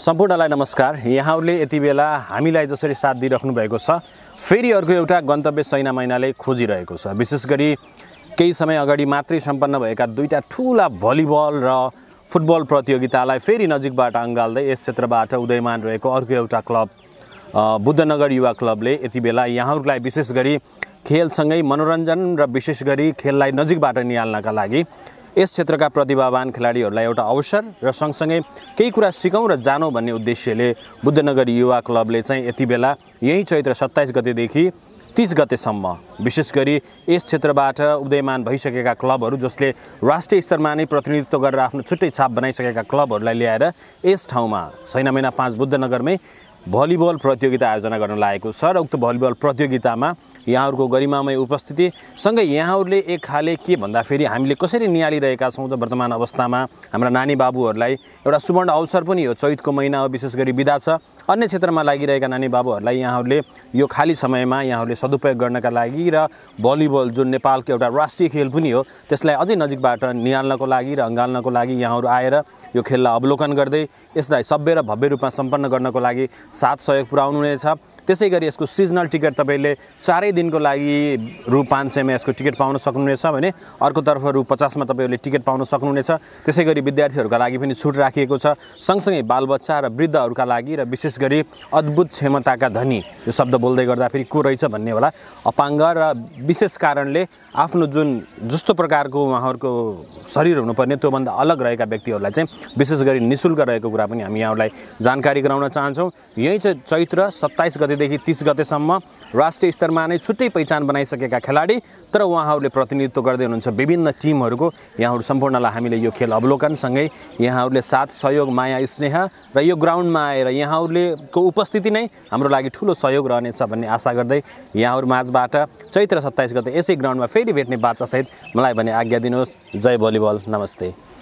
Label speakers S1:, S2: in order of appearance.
S1: सम्पूर्णलाई नमस्कार। यहाँहरूले यति बेला हामीलाई जसरी साथ दिइराख्नु भएको छ, फेरि अर्को एउटा गन्तव्य सैना मैनाले खोजिरहेको छ। विशेष गरी केही समय अगाडि मात्रै सम्पन्न भएका दुईटा ठूला भलिबल र फुटबल प्रतियोगितालाई फेरि नजिकबाट अँगाल्दै यस क्षेत्रबाट उदयमान रहेको अर्को एउटा क्लब बुद्धनगर युवा क्लबले यति बेला यहाँहरूलाई विशेष गरी खेलसँगै मनोरञ्जन र विशेष गरी खेललाई नजिकबाट निहाल्नका लागि यस क्षेत्रका प्रतिभावान खेलाडीहरूलाई एउटा अवसर र सँगसँगै केही कुरा सिकौँ र जानौँ भन्ने उद्देश्यले बुद्धनगर युवा क्लबले चाहिँ यति बेला यही चैत्र 27 गतेदेखि 30 गतेसम्म विशेष गरी यस क्षेत्रबाट उदयमान भइसकेका क्लबहरू जसले राष्ट्रिय स्तरमा नै प्रतिनिधित्व गरेर आफ्नो छुट्टै छाप बनाइसकेका क्लबहरूलाई ल्याएर यस ठाउँमा सैना मैना 5 बुद्धनगरमै भलिबल प्रतियोगिता आयोजना गर्न लागेको छ र उक्त भलिबल प्रतियोगितामा यहाँहरूको गरिमामय उपस्थिति सँगै यहाँहरूले एक खाले के भन्दाखेरि हामीले कसरी निहालिरहेका छौँ त वर्तमान अवस्थामा हाम्रा नानी बाबुहरूलाई एउटा सुवर्ण अवसर पनि हो। चैतको महिना हो, विशेष गरी बिदा छ। अन्य क्षेत्रमा लागिरहेका नानी बाबुहरूलाई यहाँहरूले यो खाली समयमा यहाँहरूले सदुपयोग गर्नका लागि र भलिबल जुन नेपालको एउटा राष्ट्रिय खेल पनि हो त्यसलाई अझै नजिकबाट निहाल्नको लागि र अँगाल्नको लागि यहाँहरू आएर यो खेललाई अवलोकन गर्दै यसलाई सभ्य र भव्य रूपमा सम्पन्न गर्नको लागि साथ सहयोग पुर्याउनु हुनेछ। त्यसै गरी यसको सिजनल टिकट तपाईँले 4 दिनको लागि रु 500 मा यसको टिकट पाउन सक्नुहुनेछ भने अर्कोतर्फ रु 50 मा तपाईँहरूले टिकट पाउन सक्नुहुनेछ। त्यसै गरी विद्यार्थीहरूका लागि पनि छुट राखिएको छ। सँगसँगै बालबच्चा र वृद्धहरूका लागि र विशेष गरी अद्भुत क्षमताका धनी, यो शब्द बोल्दै गर्दाखेरि को रहेछ भन्ने होला, अपाङ्ग र विशेष कारणले आफ्नो जुन जस्तो प्रकारको उहाँहरूको शरीर हुनुपर्ने त्योभन्दा अलग रहेका व्यक्तिहरूलाई चाहिँ विशेष गरी निःशुल्क रहेको कुरा पनि हामी यहाँलाई जानकारी गराउन चाहन्छौँ। यही चाहिँ चैत्र 27 गतेदेखि 30 गतेसम्म राष्ट्रिय स्तरमा नै छुट्टै पहिचान बनाइसकेका खेलाडी तर उहाँहरूले प्रतिनिधित्व गर्दै हुनुहुन्छ विभिन्न टिमहरूको। यहाँहरू सम्पूर्णलाई हामीले यो खेल अवलोकनसँगै यहाँहरूले साथ सहयोग माया स्नेह र यो ग्राउन्डमा आएर यहाँहरूको उपस्थिति नै हाम्रो लागि ठुलो सहयोग रहनेछ भन्ने आशा गर्दै यहाँहरू माझबाट चैत्र 27 गते यसै ग्राउन्डमा फेरि भेट्ने बाचासहित मलाई भने आज्ञा दिनुहोस्। जय भलिबल, नमस्ते।